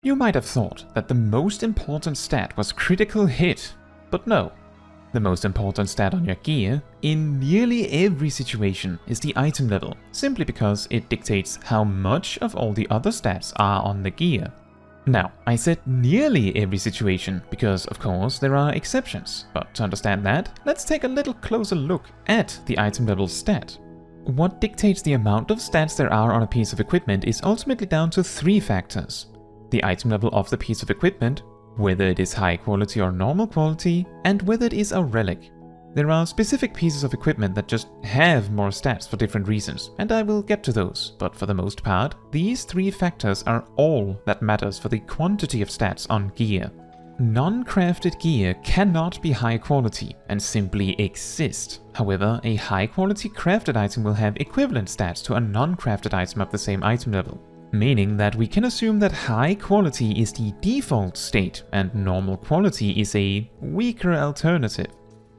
You might have thought that the most important stat was critical hit, but no. The most important stat on your gear, in nearly every situation, is the item level, simply because it dictates how much of all the other stats are on the gear. Now, I said nearly every situation, because of course there are exceptions, but to understand that, let's take a little closer look at the item level stat. What dictates the amount of stats there are on a piece of equipment is ultimately down to 3 factors. The item level of the piece of equipment, whether it is high quality or normal quality, and whether it is a relic. There are specific pieces of equipment that just have more stats for different reasons, and I will get to those, but for the most part, these 3 factors are all that matters for the quantity of stats on gear. Non-crafted gear cannot be high quality and simply exist. However, a high quality crafted item will have equivalent stats to a non-crafted item of the same item level. Meaning that we can assume that high quality is the default state and normal quality is a weaker alternative.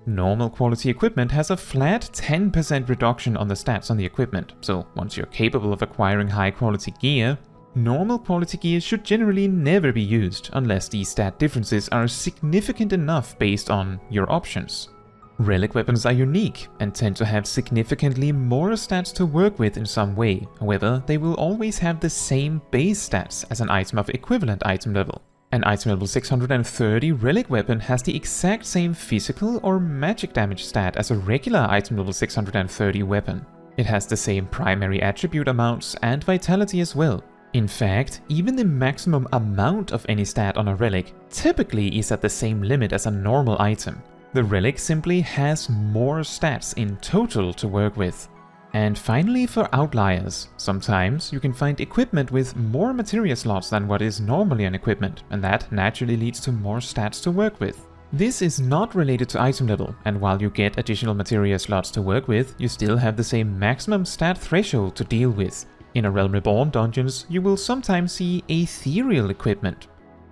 Normal quality equipment has a flat 10% reduction on the stats on the equipment, so once you're capable of acquiring high quality gear, normal quality gear should generally never be used unless the stat differences are significant enough based on your options. Relic weapons are unique and tend to have significantly more stats to work with in some way, however they will always have the same base stats as an item of equivalent item level. An item level 630 relic weapon has the exact same physical or magic damage stat as a regular item level 630 weapon. It has the same primary attribute amounts and vitality as well. In fact, even the maximum amount of any stat on a relic typically is at the same limit as a normal item. The relic simply has more stats in total to work with. And finally, for outliers, sometimes you can find equipment with more materia slots than what is normally an equipment, and that naturally leads to more stats to work with. This is not related to item level, and while you get additional materia slots to work with, you still have the same maximum stat threshold to deal with. In a Realm Reborn dungeons, you will sometimes see ethereal equipment.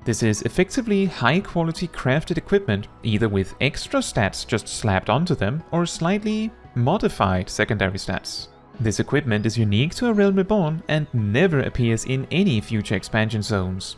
This is effectively high-quality crafted equipment, either with extra stats just slapped onto them, or slightly modified secondary stats. This equipment is unique to a Realm Reborn and never appears in any future expansion zones.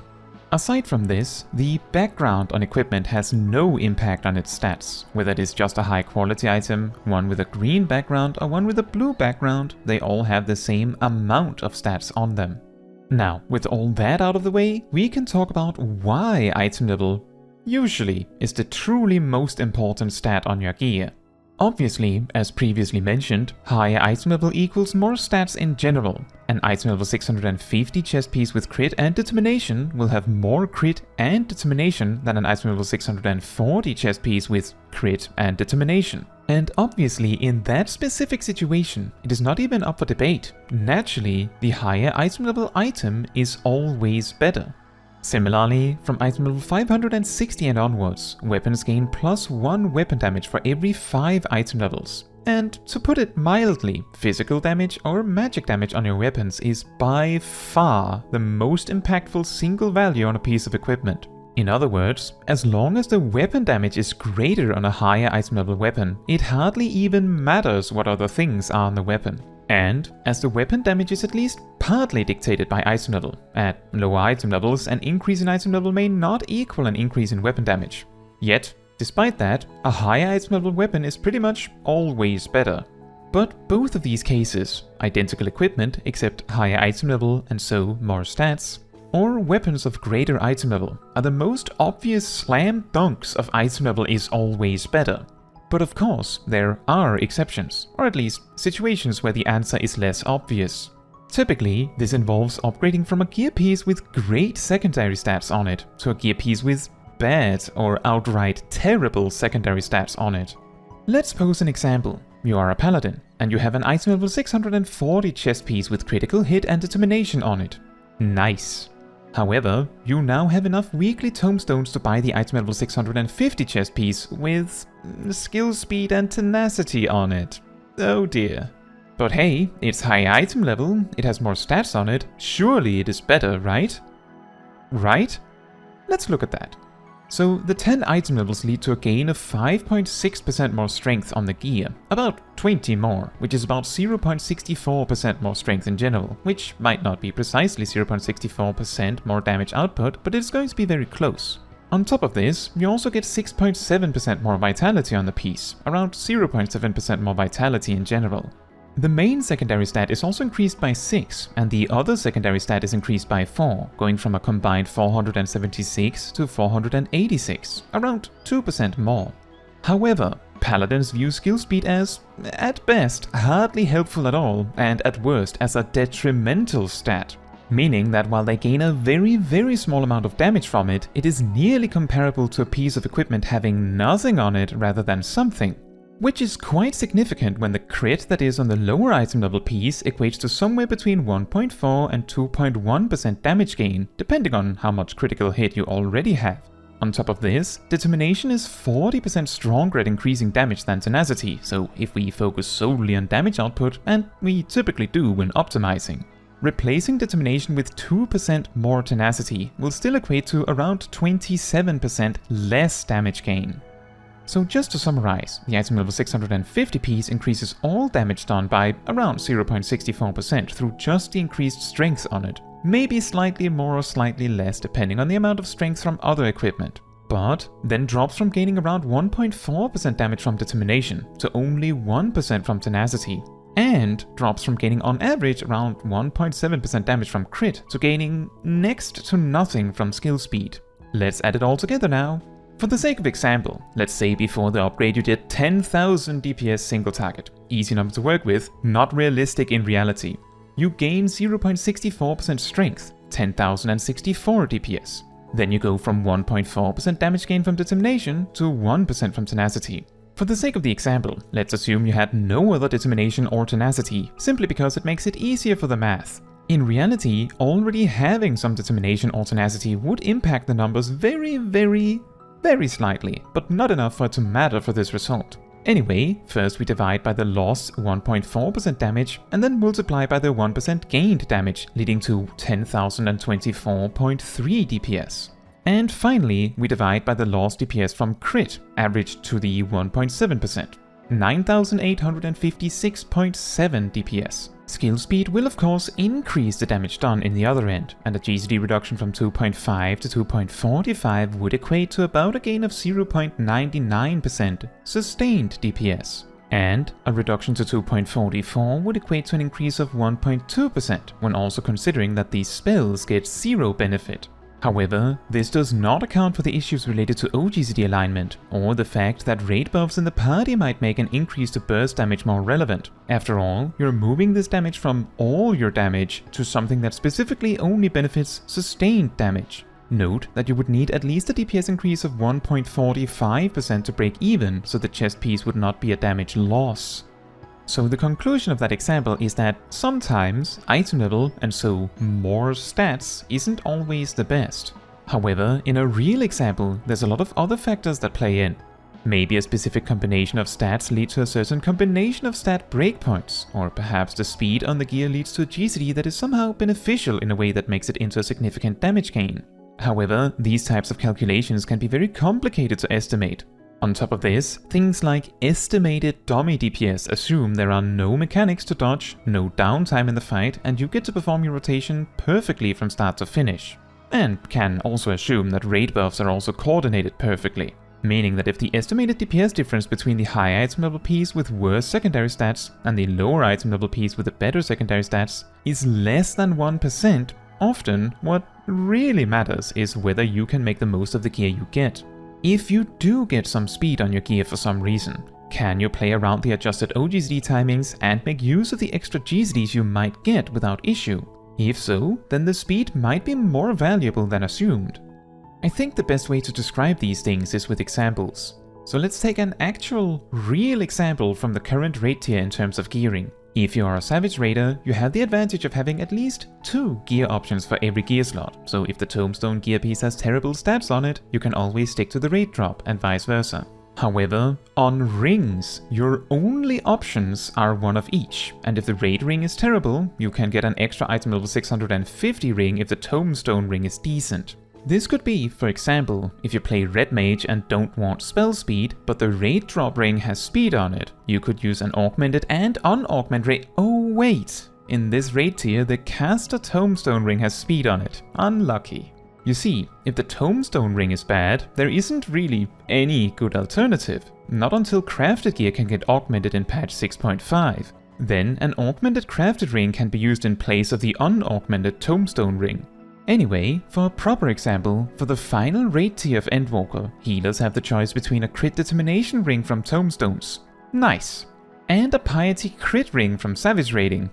Aside from this, the background on equipment has no impact on its stats. Whether it is just a high-quality item, one with a green background or one with a blue background, they all have the same amount of stats on them. Now, with all that out of the way, we can talk about why item level usually is the truly most important stat on your gear. Obviously, as previously mentioned, higher item level equals more stats in general. An item level 650 chest piece with crit and determination will have more crit and determination than an item level 640 chest piece with crit and determination. And obviously, in that specific situation, it is not even up for debate. Naturally, the higher item level item is always better. Similarly, from item level 560 and onwards, weapons gain +1 weapon damage for every 5 item levels. And to put it mildly, physical damage or magic damage on your weapons is by far the most impactful single value on a piece of equipment. In other words, as long as the weapon damage is greater on a higher item level weapon, it hardly even matters what other things are on the weapon. And as the weapon damage is at least partly dictated by item level, at lower item levels an increase in item level may not equal an increase in weapon damage. Yet, despite that, a higher item level weapon is pretty much always better. But both of these cases, identical equipment except higher item level and so more stats, or weapons of greater item level, are the most obvious slam dunks of item level is always better. But of course, there are exceptions, or at least situations where the answer is less obvious. Typically, this involves upgrading from a gear piece with great secondary stats on it to a gear piece with bad or outright terrible secondary stats on it. Let's pose an example. You are a Paladin, and you have an item level 640 chest piece with critical hit and determination on it. Nice. However, you now have enough weekly tomestones to buy the item level 650 chest piece with skill speed and tenacity on it. Oh dear. But hey, it's high item level, it has more stats on it, surely it is better, right? Right? Let's look at that. So the 10 item levels lead to a gain of 5.6% more strength on the gear, about 20 more, which is about 0.64% more strength in general, which might not be precisely 0.64% more damage output, but it's going to be very close. On top of this, you also get 6.7% more vitality on the piece, around 0.7% more vitality in general. The main secondary stat is also increased by 6, and the other secondary stat is increased by 4, going from a combined 476 to 486, around 2% more. However, Paladins view skill speed as, at best, hardly helpful at all, and at worst as a detrimental stat. Meaning that while they gain a very small amount of damage from it, it is nearly comparable to a piece of equipment having nothing on it rather than something. Which is quite significant when the crit that is on the lower item level piece equates to somewhere between 1.4 and 2.1% damage gain, depending on how much critical hit you already have. On top of this, Determination is 40% stronger at increasing damage than Tenacity, so if we focus solely on damage output, and we typically do when optimizing, replacing Determination with 2% more Tenacity will still equate to around 27% less damage gain. So just to summarize, the item level 650 piece increases all damage done by around 0.64% through just the increased strength on it. Maybe slightly more or slightly less depending on the amount of strength from other equipment. But then drops from gaining around 1.4% damage from Determination to only 1% from Tenacity. And drops from gaining on average around 1.7% damage from crit to gaining next to nothing from skill speed. Let's add it all together now. For the sake of example, let's say before the upgrade you did 10,000 DPS single target. Easy number to work with, not realistic in reality. You gain 0.64% strength, 10,064 DPS. Then you go from 1.4% damage gain from Determination to 1% from Tenacity. For the sake of the example, let's assume you had no other Determination or Tenacity, simply because it makes it easier for the math. In reality, already having some Determination or Tenacity would impact the numbers very slightly, but not enough for it to matter for this result. Anyway, first we divide by the lost 1.4% damage and then multiply by the 1% gained damage, leading to 10,024.3 DPS. And finally, we divide by the lost DPS from crit, averaged to the 1.7%, 9,856.7 DPS. Skill speed will of course increase the damage done in the other end, and a GCD reduction from 2.5 to 2.45 would equate to about a gain of 0.99% sustained DPS. And a reduction to 2.44 would equate to an increase of 1.2% when also considering that these spells get zero benefit. However, this does not account for the issues related to OGCD alignment, or the fact that raid buffs in the party might make an increase to burst damage more relevant. After all, you're moving this damage from all your damage to something that specifically only benefits sustained damage. Note that you would need at least a DPS increase of 1.45% to break even, so the chest piece would not be a damage loss. So the conclusion of that example is that sometimes item level, and so more stats, isn't always the best. However, in a real example, there's a lot of other factors that play in. Maybe a specific combination of stats lead to a certain combination of stat breakpoints, or perhaps the speed on the gear leads to a GCD that is somehow beneficial in a way that makes it into a significant damage gain. However, these types of calculations can be very complicated to estimate. On top of this, things like estimated dummy DPS assume there are no mechanics to dodge, no downtime in the fight, and you get to perform your rotation perfectly from start to finish. And can also assume that raid buffs are also coordinated perfectly, meaning that if the estimated DPS difference between the high item level piece with worse secondary stats and the lower item level piece with the better secondary stats is less than 1%, often what really matters is whether you can make the most of the gear you get. If you do get some speed on your gear for some reason, can you play around the adjusted OGCD timings and make use of the extra GCDs you might get without issue? If so, then the speed might be more valuable than assumed. I think the best way to describe these things is with examples. So let's take an actual, real example from the current raid tier in terms of gearing. If you are a Savage Raider, you have the advantage of having at least 2 gear options for every gear slot, so if the Tombstone gear piece has terrible stats on it, you can always stick to the raid drop and vice versa. However, on rings, your only options are one of each, and if the raid ring is terrible, you can get an extra item level 650 ring if the Tombstone ring is decent. This could be, for example, if you play Red Mage and don't want spell speed, but the raid drop ring has speed on it. You could use an augmented and unaugmented raid. Oh wait! In this raid tier, the caster Tombstone ring has speed on it. Unlucky. You see, if the Tombstone ring is bad, there isn't really any good alternative. Not until crafted gear can get augmented in patch 6.5. Then an augmented crafted ring can be used in place of the unaugmented Tombstone ring. Anyway, for a proper example, for the final raid tier of Endwalker, healers have the choice between a crit determination ring from Tombstones. Nice. And a piety crit ring from Savage raiding.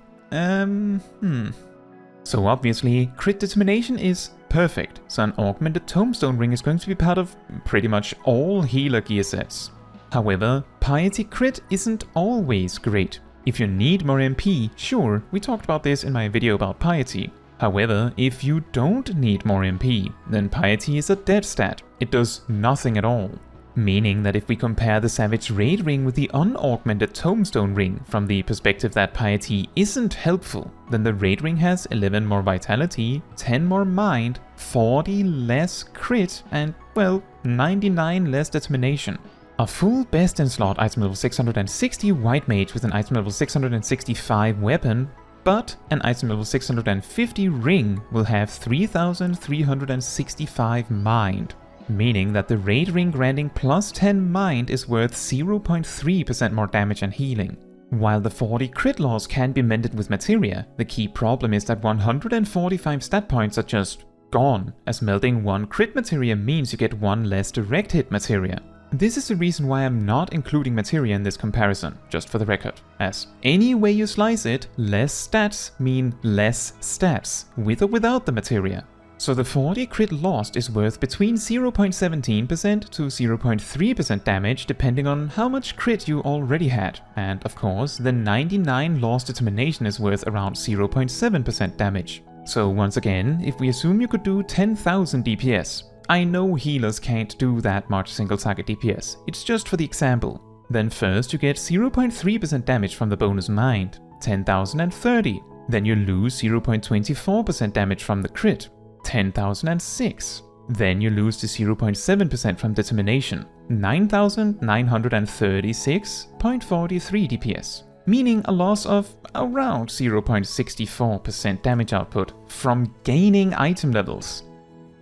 So obviously, crit determination is perfect, so an augmented Tombstone ring is going to be part of pretty much all healer gear sets. However, piety crit isn't always great. If you need more MP, sure, we talked about this in my video about piety. However, if you don't need more MP, then piety is a dead stat. It does nothing at all. Meaning that if we compare the Savage Raid ring with the unaugmented Tombstone ring from the perspective that piety isn't helpful, then the Raid ring has 11 more vitality, 10 more mind, 40 less crit, and, well, 99 less determination. A full best in slot item level 660 White Mage with an item level 665 weapon, but an item level 650 ring will have 3365 mind. Meaning that the raid ring granting plus 10 mind is worth 0.3% more damage and healing. While the 40 crit loss can be mended with materia, the key problem is that 145 stat points are just gone, as melting 1 crit materia means you get 1 less direct hit materia. This is the reason why I'm not including materia in this comparison, just for the record, as any way you slice it, less stats mean less stats, with or without the materia. So the 40 crit lost is worth between 0.17% to 0.3% damage depending on how much crit you already had, and of course the 99 lost determination is worth around 0.7% damage. So once again, if we assume you could do 10,000 DPS, I know healers can't do that much single target DPS, it's just for the example. Then first you get 0.3% damage from the bonus mind, 10,030. Then you lose 0.24% damage from the crit, 10,006. Then you lose the 0.7% from determination, 9,936.43 DPS. Meaning a loss of around 0.64% damage output from gaining item levels.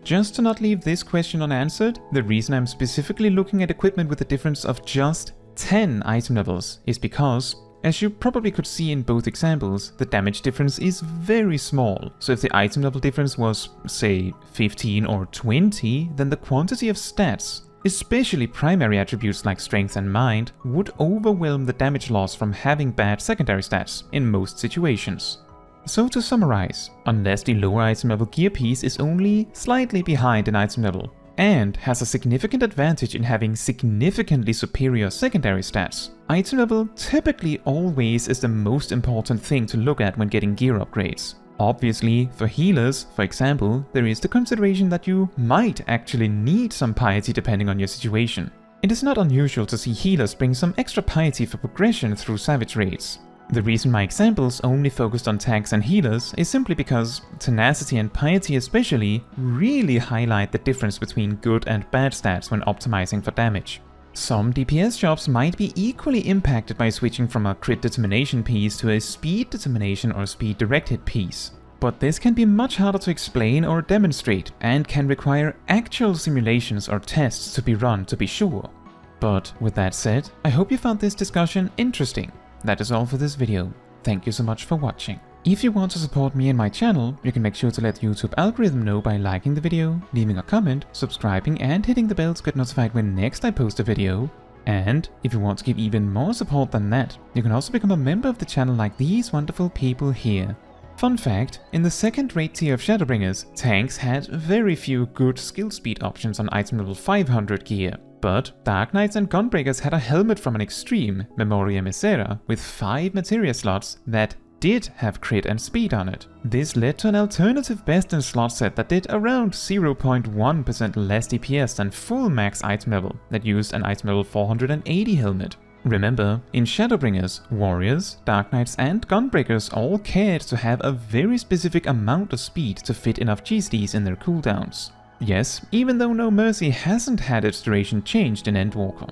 Just to not leave this question unanswered, the reason I'm specifically looking at equipment with a difference of just 10 item levels is because, as you probably could see in both examples, the damage difference is very small. So if the item level difference was, say, 15 or 20, then the quantity of stats, especially primary attributes like strength and mind, would overwhelm the damage loss from having bad secondary stats in most situations. So to summarize, unless the lower item level gear piece is only slightly behind in item level, and has a significant advantage in having significantly superior secondary stats, item level typically always is the most important thing to look at when getting gear upgrades. Obviously, for healers, for example, there is the consideration that you might actually need some piety depending on your situation. It is not unusual to see healers bring some extra piety for progression through savage raids. The reason my examples only focused on tanks and healers is simply because tenacity and piety especially really highlight the difference between good and bad stats when optimizing for damage. Some DPS jobs might be equally impacted by switching from a crit determination piece to a speed determination or speed direct hit piece. But this can be much harder to explain or demonstrate and can require actual simulations or tests to be run to be sure. But with that said, I hope you found this discussion interesting. That is all for this video. Thank you so much for watching. If you want to support me and my channel, you can make sure to let the YouTube algorithm know by liking the video, leaving a comment, subscribing and hitting the bell to get notified when next I post a video. And if you want to give even more support than that, you can also become a member of the channel like these wonderful people here. Fun fact, in the second raid tier of Shadowbringers, tanks had very few good skill speed options on item level 500 gear. But Dark Knights and Gunbreakers had a helmet from an extreme, Memoria Misera, with 5 materia slots that did have crit and speed on it. This led to an alternative best in slot set that did around 0.1% less DPS than full max item level that used an item level 480 helmet. Remember, in Shadowbringers, Warriors, Dark Knights and Gunbreakers all cared to have a very specific amount of speed to fit enough GSDs in their cooldowns. Yes, even though No Mercy hasn't had its duration changed in Endwalker.